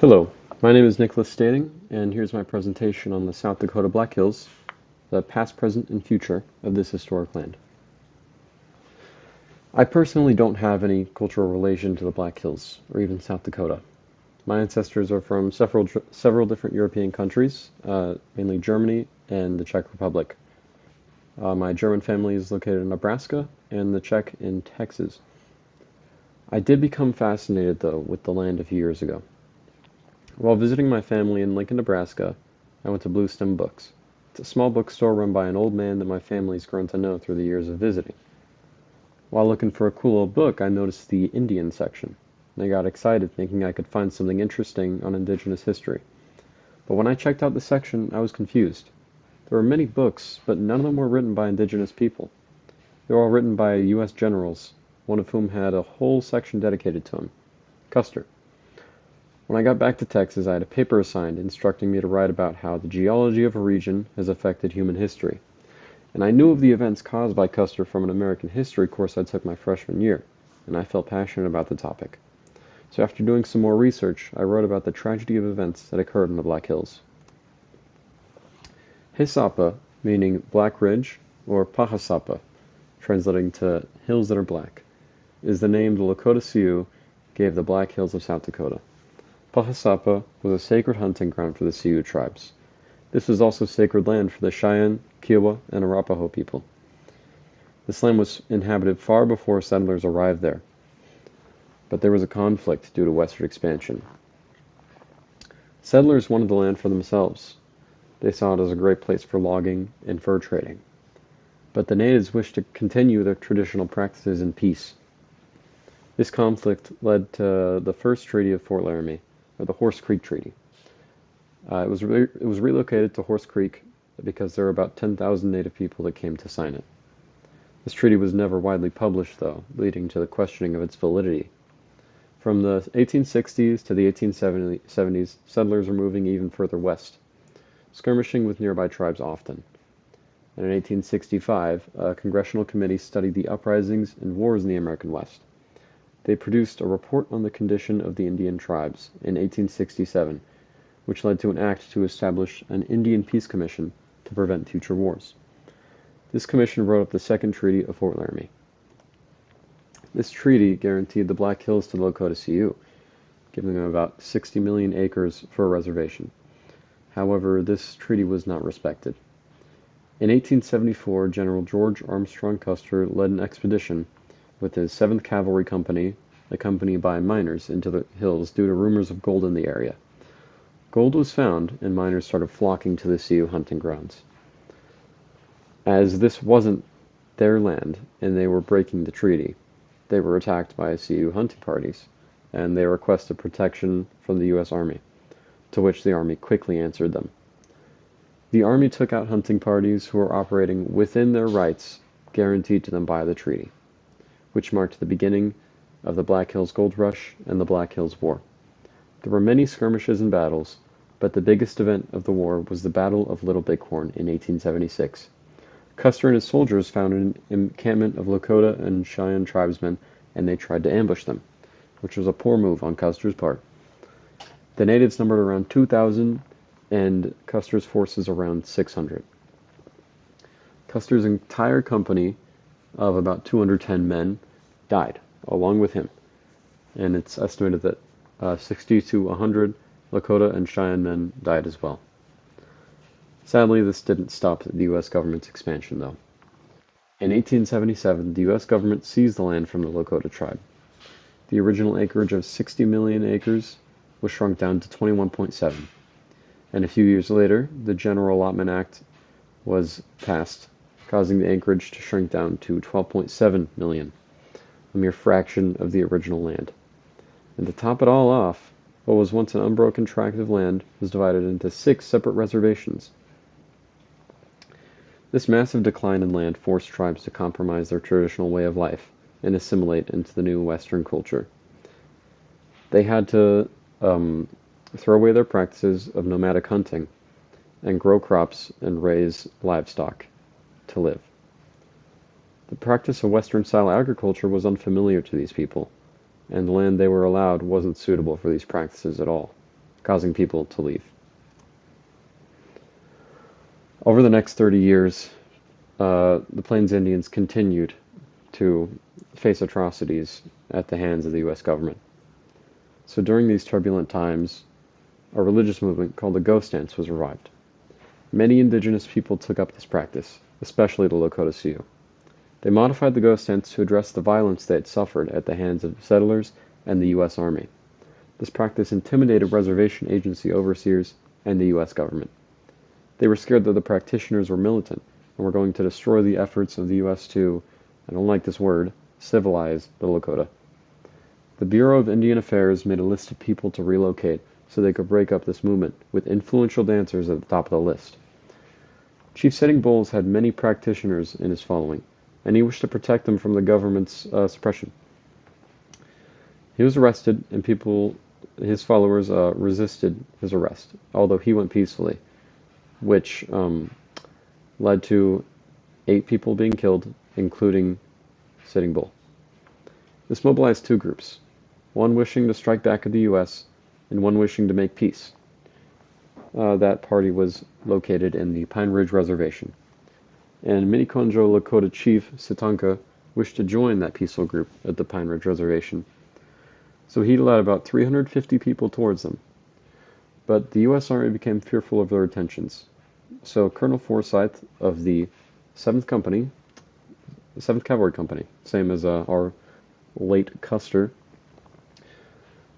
Hello, my name is Niklas Stading, and here's my presentation on the South Dakota Black Hills, the past, present, and future of this historic land. I personally don't have any cultural relation to the Black Hills, or even South Dakota. My ancestors are from several different European countries, mainly Germany and the Czech Republic. My German family is located in Nebraska, and the Czech in Texas. I did become fascinated, though, with the land a few years ago. While visiting my family in Lincoln, Nebraska, I went to Blue Stem Books. It's a small bookstore run by an old man that my family's grown to know through the years of visiting. While looking for a cool old book, I noticed the Indian section. I got excited thinking I could find something interesting on indigenous history. But when I checked out the section, I was confused. There were many books, but none of them were written by indigenous people. They were all written by U.S. generals, one of whom had a whole section dedicated to him, Custer. When I got back to Texas, I had a paper assigned instructing me to write about how the geology of a region has affected human history. And I knew of the events caused by Custer from an American history course I took my freshman year, and I felt passionate about the topic. So after doing some more research, I wrote about the tragedy of events that occurred in the Black Hills. Hisapa, meaning Black Ridge, or Pahasapa, translating to hills that are black, is the name the Lakota Sioux gave the Black Hills of South Dakota. Pahasapa was a sacred hunting ground for the Sioux tribes. This was also sacred land for the Cheyenne, Kiowa, and Arapaho people. This land was inhabited far before settlers arrived there, but there was a conflict due to westward expansion. Settlers wanted the land for themselves. They saw it as a great place for logging and fur trading. But the natives wished to continue their traditional practices in peace. This conflict led to the first Treaty of Fort Laramie, or the Horse Creek Treaty. It was relocated to Horse Creek because there were about 10,000 native people that came to sign it. This treaty was never widely published, though, leading to the questioning of its validity. From the 1860s to the 1870s, settlers were moving even further west, skirmishing with nearby tribes often. And in 1865, a congressional committee studied the uprisings and wars in the American West. They produced a report on the condition of the Indian tribes in 1867, which led to an act to establish an Indian Peace Commission to prevent future wars. This commission wrote up the Second Treaty of Fort Laramie. This treaty guaranteed the Black Hills to the Lakota Sioux, giving them about 60 million acres for a reservation. However, this treaty was not respected. In 1874, General George Armstrong Custer led an expedition with his 7th Cavalry Company, accompanied by miners, into the hills due to rumors of gold in the area. Gold was found, and miners started flocking to the Sioux hunting grounds. As this wasn't their land, and they were breaking the treaty, they were attacked by Sioux hunting parties, and they requested protection from the U.S. Army, to which the Army quickly answered them. The Army took out hunting parties who were operating within their rights guaranteed to them by the treaty, which marked the beginning of the Black Hills Gold Rush and the Black Hills War. There were many skirmishes and battles, but the biggest event of the war was the Battle of Little Bighorn in 1876. Custer and his soldiers found an encampment of Lakota and Cheyenne tribesmen, and they tried to ambush them, which was a poor move on Custer's part. The natives numbered around 2,000, and Custer's forces around 600. Custer's entire company of about 210 men died, along with him, and it's estimated that 60 to 100 Lakota and Cheyenne men died as well. Sadly, this didn't stop the U.S. government's expansion, though. In 1877, the U.S. government seized the land from the Lakota tribe. The original acreage of 60 million acres was shrunk down to 21.7, and a few years later, the General Allotment Act was passed, causing the acreage to shrink down to 12.7 million, a mere fraction of the original land. And to top it all off, what was once an unbroken tract of land was divided into 6 separate reservations. This massive decline in land forced tribes to compromise their traditional way of life and assimilate into the new Western culture. They had to throw away their practices of nomadic hunting and grow crops and raise livestock to live. The practice of Western-style agriculture was unfamiliar to these people, and the land they were allowed wasn't suitable for these practices at all. causing people to leave. Over the next 30 years, the Plains Indians continued to face atrocities at the hands of the U.S. government. So during these turbulent times, a religious movement called the Ghost Dance was revived. Many indigenous people took up this practice, especially the Lakota Sioux. They modified the Ghost Dance to address the violence they had suffered at the hands of settlers and the U.S. Army. This practice intimidated reservation agency overseers and the U.S. government. They were scared that the practitioners were militant and were going to destroy the efforts of the U.S. to, I don't like this word, civilize the Lakota. The Bureau of Indian Affairs made a list of people to relocate so they could break up this movement, with influential dancers at the top of the list. Chief Sitting Bull had many practitioners in his following, and he wished to protect them from the government's suppression. He was arrested, and his followers resisted his arrest, although he went peacefully, which led to 8 people being killed, including Sitting Bull. This mobilized 2 groups, one wishing to strike back at the U.S. and one wishing to make peace. That party was located in the Pine Ridge Reservation, and Miniconjo Lakota Chief Sitanka wished to join that peaceful group at the Pine Ridge Reservation. So he led about 350 people towards them. But the U.S. Army became fearful of their intentions. So Colonel Forsyth of the 7th Company, the 7th Cavalry Company, same as our late Custer,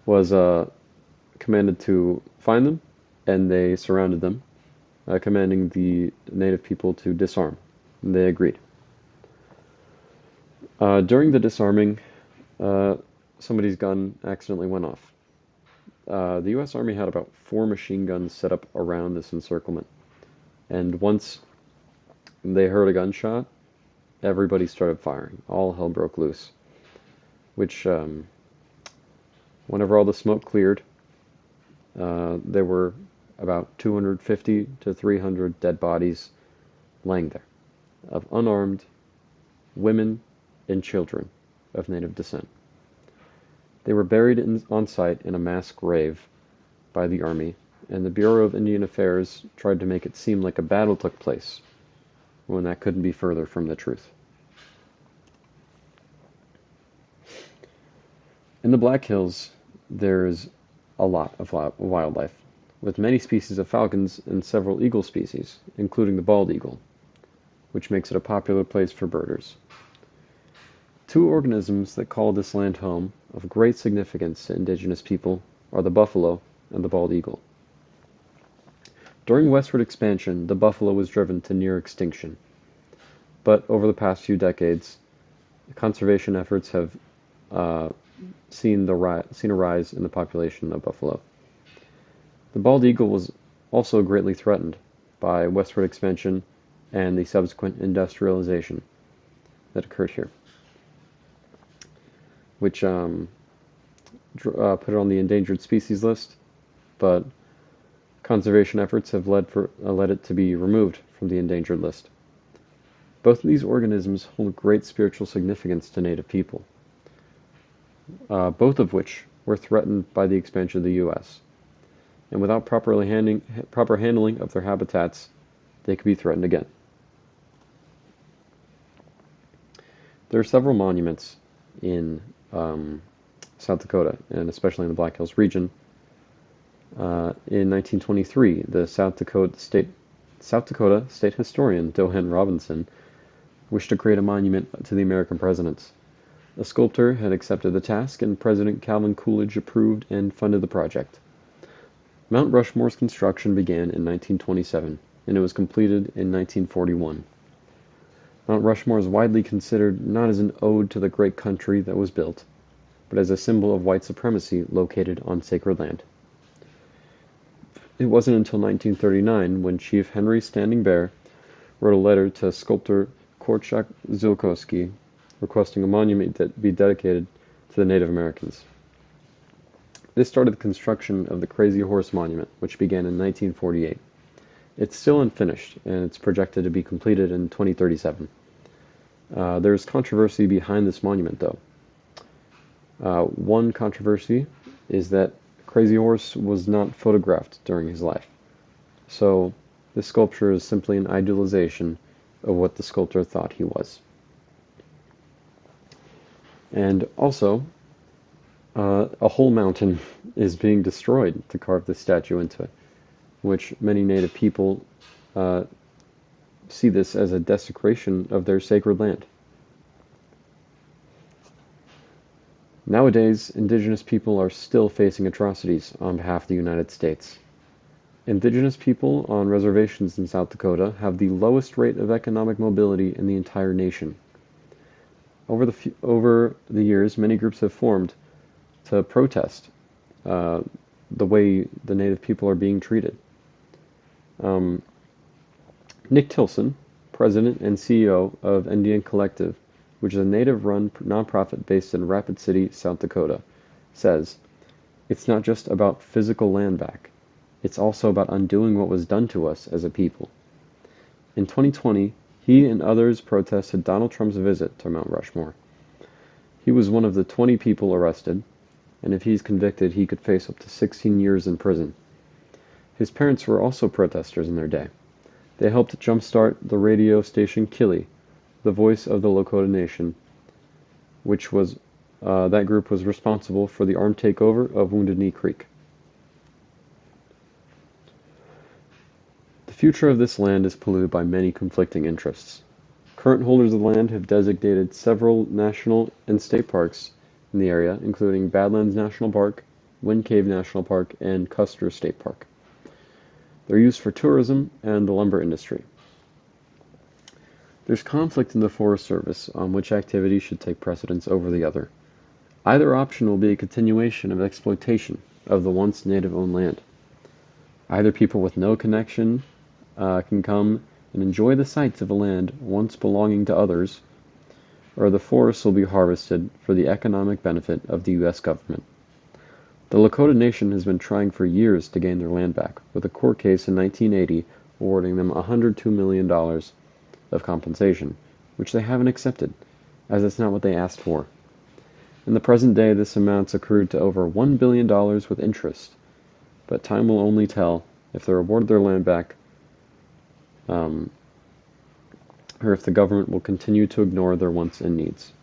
was commanded to find them, and they surrounded them, commanding the native people to disarm. And they agreed. During the disarming, somebody's gun accidentally went off. The U.S. Army had about 4 machine guns set up around this encirclement. And once they heard a gunshot, everybody started firing. All hell broke loose. Which, whenever all the smoke cleared, there were about 250 to 300 dead bodies laying there, of unarmed women and children of native descent. They were buried on site in a mass grave by the Army, and the Bureau of Indian Affairs tried to make it seem like a battle took place, when that couldn't be further from the truth. In the Black Hills, there's a lot of wildlife, with many species of falcons and several eagle species, including the bald eagle, which makes it a popular place for birders. 2 organisms that call this land home of great significance to indigenous people are the buffalo and the bald eagle. During westward expansion, the buffalo was driven to near extinction, but over the past few decades, conservation efforts have seen a rise in the population of buffalo. The bald eagle was also greatly threatened by westward expansion and the subsequent industrialization that occurred here, which put it on the endangered species list, but conservation efforts have led it to be removed from the endangered list. Both of these organisms hold great spiritual significance to Native people, both of which were threatened by the expansion of the U.S. And without proper handling of their habitats, they could be threatened again. There are several monuments in South Dakota, and especially in the Black Hills region. In 1923, the South Dakota State historian Dohan Robinson wished to create a monument to the American presidents. A sculptor had accepted the task, and President Calvin Coolidge approved and funded the project. Mount Rushmore's construction began in 1927, and it was completed in 1941. Mount Rushmore is widely considered not as an ode to the great country that was built, but as a symbol of white supremacy located on sacred land. It wasn't until 1939 when Chief Henry Standing Bear wrote a letter to sculptor Korczak Ziolkowski requesting a monument that be dedicated to the Native Americans. This started the construction of the Crazy Horse Monument, which began in 1948. It's still unfinished, and it's projected to be completed in 2037. There's controversy behind this monument, though. One controversy is that Crazy Horse was not photographed during his life. So this sculpture is simply an idealization of what the sculptor thought he was. And also, a whole mountain is being destroyed to carve this statue into it, which many native people see this as a desecration of their sacred land. Nowadays, indigenous people are still facing atrocities on behalf of the United States. Indigenous people on reservations in South Dakota have the lowest rate of economic mobility in the entire nation. Over the years, many groups have formed to protest the way the native people are being treated. Nick Tilson, president and CEO of Indian Collective, which is a native-run nonprofit based in Rapid City, South Dakota, says, "It's not just about physical land back. It's also about undoing what was done to us as a people." In 2020, he and others protested Donald Trump's visit to Mount Rushmore. He was one of the 20 people arrested, and if he's convicted, he could face up to 16 years in prison. His parents were also protesters in their day. They helped jumpstart the radio station Kili, the voice of the Lakota Nation, which was that group was responsible for the armed takeover of Wounded Knee Creek. The future of this land is polluted by many conflicting interests. Current holders of the land have designated several national and state parks in the area, including Badlands National Park, Wind Cave National Park, and Custer State Park. They're used for tourism and the lumber industry. There's conflict in the Forest Service on which activity should take precedence over the other. Either option will be a continuation of exploitation of the once native-owned land. Either people with no connection can come and enjoy the sights of a land once belonging to others, or the forests will be harvested for the economic benefit of the U.S. government. The Lakota Nation has been trying for years to gain their land back, with a court case in 1980 awarding them $102 million of compensation, which they haven't accepted, as it's not what they asked for. In the present day, this amount's accrued to over $1 billion with interest, but time will only tell if they're awarded their land back, or if the government will continue to ignore their wants and needs.